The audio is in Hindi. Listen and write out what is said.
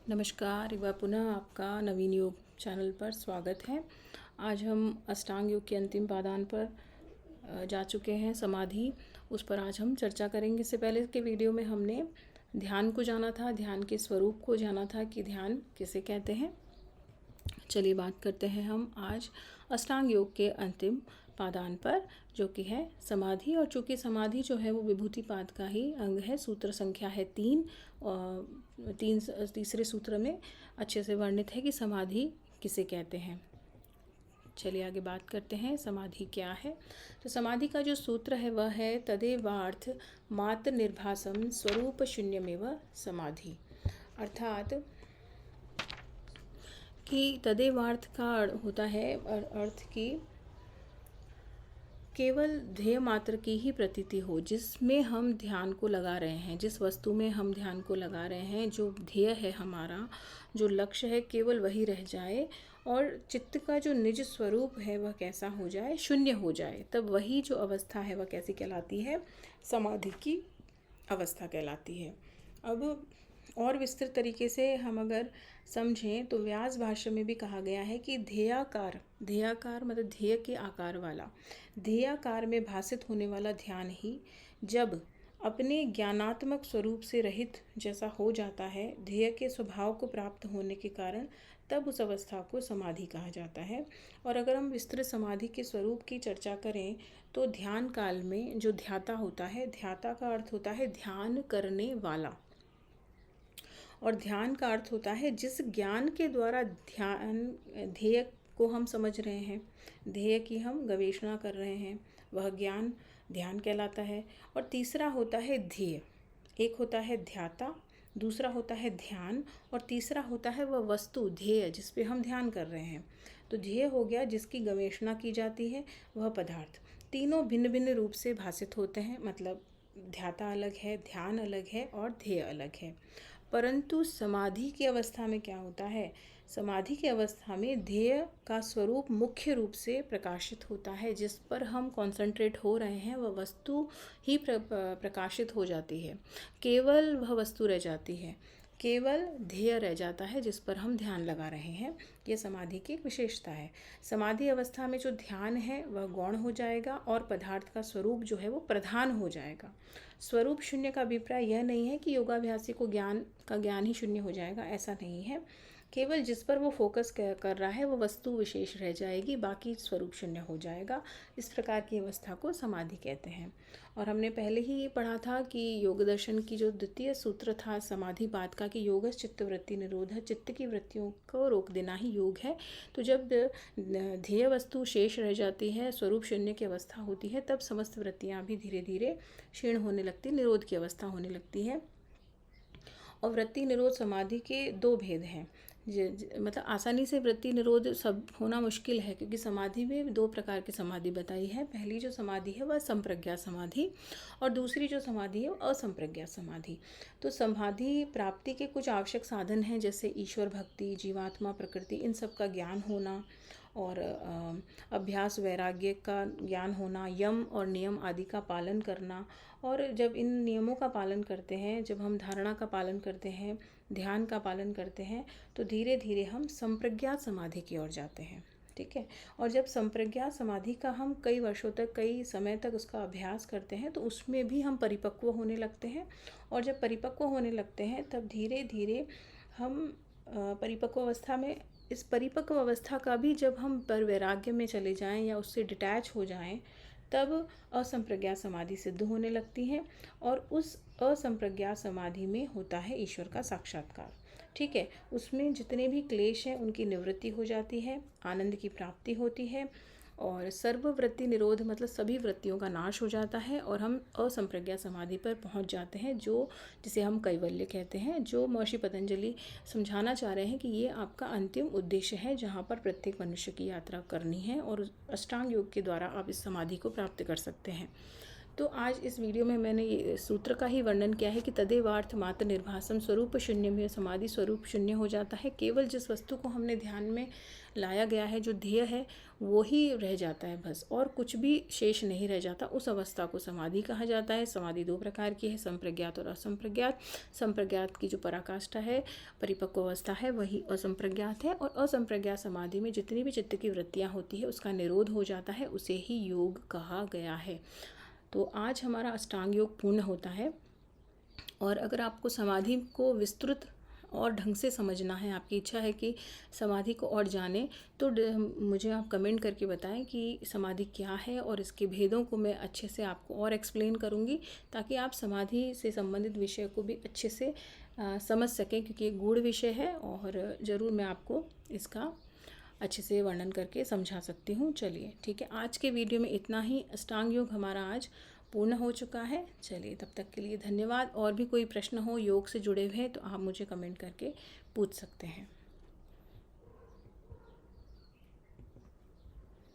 नमस्कार, एक बार पुनः आपका नवीन योग चैनल पर स्वागत है। आज हम अष्टांग योग के अंतिम पादान पर जा चुके हैं, समाधि। उस पर आज हम चर्चा करेंगे। इससे पहले के वीडियो में हमने ध्यान को जाना था, ध्यान के स्वरूप को जाना था कि ध्यान किसे कहते हैं। चलिए बात करते हैं हम आज अष्टांग योग के अंतिम पादान पर, जो कि है समाधि। और चूंकि समाधि जो है वो विभूति पाद का ही अंग है, सूत्र संख्या है 3 और तीसरे सूत्र में अच्छे से वर्णित है कि समाधि किसे कहते हैं। चलिए आगे बात करते हैं समाधि क्या है। तो समाधि का जो सूत्र है वह है तदेवार्थ मात्र निर्भासम स्वरूप शून्यमेव समाधि। अर्थात कि तदेवार्थ का होता है अर्थ की केवल ध्येय मात्र की ही प्रतीति हो, जिसमें हम ध्यान को लगा रहे हैं, जिस वस्तु में हम ध्यान को लगा रहे हैं, जो ध्येय है हमारा, जो लक्ष्य है, केवल वही रह जाए और चित्त का जो निज स्वरूप है वह कैसा हो जाए, शून्य हो जाए। तब वही जो अवस्था है वह कैसी कहलाती है, समाधि की अवस्था कहलाती है। अब और विस्तृत तरीके से हम अगर समझें तो व्यास भाष्य में भी कहा गया है कि ध्येयाकार मतलब ध्येय के आकार वाला, ध्येयाकार में भासित होने वाला ध्यान ही जब अपने ज्ञानात्मक स्वरूप से रहित जैसा हो जाता है, ध्येय के स्वभाव को प्राप्त होने के कारण, तब उस अवस्था को समाधि कहा जाता है। और अगर हम विस्तृत समाधि के स्वरूप की चर्चा करें तो ध्यान काल में जो ध्याता होता है, ध्याता का अर्थ होता है ध्यान करने वाला, और ध्यान का अर्थ होता है जिस ज्ञान के द्वारा ध्येय को हम समझ रहे हैं, ध्येय की हम गवेषणा कर रहे हैं, वह ज्ञान ध्यान कहलाता है। और तीसरा होता है ध्येय। एक होता है ध्याता, दूसरा होता है ध्यान, और तीसरा होता है वह वस्तु ध्येय जिस पे हम ध्यान कर रहे हैं। तो ध्येय हो गया जिसकी गवेषणा की जाती है, वह पदार्थ। तीनों भिन्न भिन्न रूप से भासित होते हैं, मतलब ध्याता अलग है, ध्यान अलग है और ध्येय अलग है। परंतु समाधि की अवस्था में क्या होता है, समाधि की अवस्था में ध्येय का स्वरूप मुख्य रूप से प्रकाशित होता है। जिस पर हम कंसंट्रेट हो रहे हैं वह वस्तु ही प्रकाशित हो जाती है, केवल वह वस्तु रह जाती है, केवल ध्येय रह जाता है जिस पर हम ध्यान लगा रहे हैं। ये समाधि की एक विशेषता है। समाधि अवस्था में जो ध्यान है वह गौण हो जाएगा और पदार्थ का स्वरूप जो है वो प्रधान हो जाएगा। स्वरूप शून्य का अभिप्राय यह नहीं है कि योगाभ्यासी को ज्ञान ही शून्य हो जाएगा, ऐसा नहीं है। केवल जिस पर वो फोकस कर रहा है वो वस्तु विशेष रह जाएगी, बाकी स्वरूप शून्य हो जाएगा। इस प्रकार की अवस्था को समाधि कहते हैं। और हमने पहले ही पढ़ा था कि योग दर्शन की जो द्वितीय सूत्र था समाधि पाद का, कि योगस चित्त वृत्ति निरोध, चित्त की वृत्तियों को रोक देना ही योग है। तो जब ध्येय वस्तु शेष रह जाती है, स्वरूप शून्य की अवस्था होती है, तब समस्त वृत्तियाँ भी धीरे धीरे क्षीण होने लगती, निरोध की अवस्था होने लगती है। और वृत्ति निरोध समाधि के दो भेद हैं। मतलब आसानी से वृत्ति निरोध सब होना मुश्किल है, क्योंकि समाधि में दो प्रकार की समाधि बताई है। पहली जो समाधि है वह संप्रज्ञा समाधि, और दूसरी जो समाधि है वह असंप्रज्ञा समाधि। तो समाधि प्राप्ति के कुछ आवश्यक साधन हैं, जैसे ईश्वर भक्ति, जीवात्मा, प्रकृति, इन सब का ज्ञान होना, और अभ्यास वैराग्य का ज्ञान होना, यम और नियम आदि का पालन करना। और जब इन नियमों का पालन करते हैं, जब हम धारणा का पालन करते हैं, ध्यान का पालन करते हैं, तो धीरे धीरे हम संप्रज्ञात समाधि की ओर जाते हैं। ठीक है। और जब संप्रज्ञात समाधि का हम कई वर्षों तक, कई समय तक उसका अभ्यास करते हैं, तो उसमें भी हम परिपक्व होने लगते हैं। और जब परिपक्व होने लगते हैं तब धीरे धीरे हम परिपक्व अवस्था में, इस परिपक्व अवस्था का भी जब हम पर वैराग्य में चले जाएं या उससे डिटैच हो जाएं, तब असंप्रज्ञात समाधि सिद्ध होने लगती है। और उस असंप्रज्ञात समाधि में होता है ईश्वर का साक्षात्कार। ठीक है। उसमें जितने भी क्लेश हैं उनकी निवृत्ति हो जाती है, आनंद की प्राप्ति होती है, और सर्ववृत्ति निरोध मतलब सभी वृत्तियों का नाश हो जाता है, और हम असंप्रज्ञा समाधि पर पहुंच जाते हैं, जो जिसे हम कैवल्य कहते हैं। जो महर्षि पतंजलि समझाना चाह रहे हैं कि ये आपका अंतिम उद्देश्य है, जहाँ पर प्रत्येक मनुष्य की यात्रा करनी है, और अष्टांग योग के द्वारा आप इस समाधि को प्राप्त कर सकते हैं। तो आज इस वीडियो में मैंने ये सूत्र का ही वर्णन किया है कि तदेवार्थ मात्र निर्भासम स्वरूप शून्य में समाधि स्वरूप शून्य हो जाता है। केवल जिस वस्तु को हमने ध्यान में लाया गया है, जो ध्येय है, वो ही रह जाता है बस, और कुछ भी शेष नहीं रह जाता। उस अवस्था को समाधि कहा जाता है। समाधि दो प्रकार की है, संप्रज्ञात और असंप्रज्ञात। संप्रज्ञात की जो पराकाष्ठा है, परिपक्व अवस्था है, वही असंप्रज्ञात है। और असंप्रज्ञात समाधि में जितनी भी चित्त की वृत्तियाँ होती है उसका निरोध हो जाता है, उसे ही योग कहा गया है। तो आज हमारा अष्टांग योग पूर्ण होता है। और अगर आपको समाधि को विस्तृत और ढंग से समझना है, आपकी इच्छा है कि समाधि को और जानें, तो मुझे आप कमेंट करके बताएं कि समाधि क्या है, और इसके भेदों को मैं अच्छे से आपको और एक्सप्लेन करूंगी, ताकि आप समाधि से संबंधित विषय को भी अच्छे से समझ सकें, क्योंकि ये गूढ़ विषय है और ज़रूर मैं आपको इसका अच्छे से वर्णन करके समझा सकती हूँ। चलिए ठीक है, आज के वीडियो में इतना ही। अष्टांग योग हमारा आज पूर्ण हो चुका है। चलिए, तब तक के लिए धन्यवाद। और भी कोई प्रश्न हो योग से जुड़े हुए तो आप मुझे कमेंट करके पूछ सकते हैं।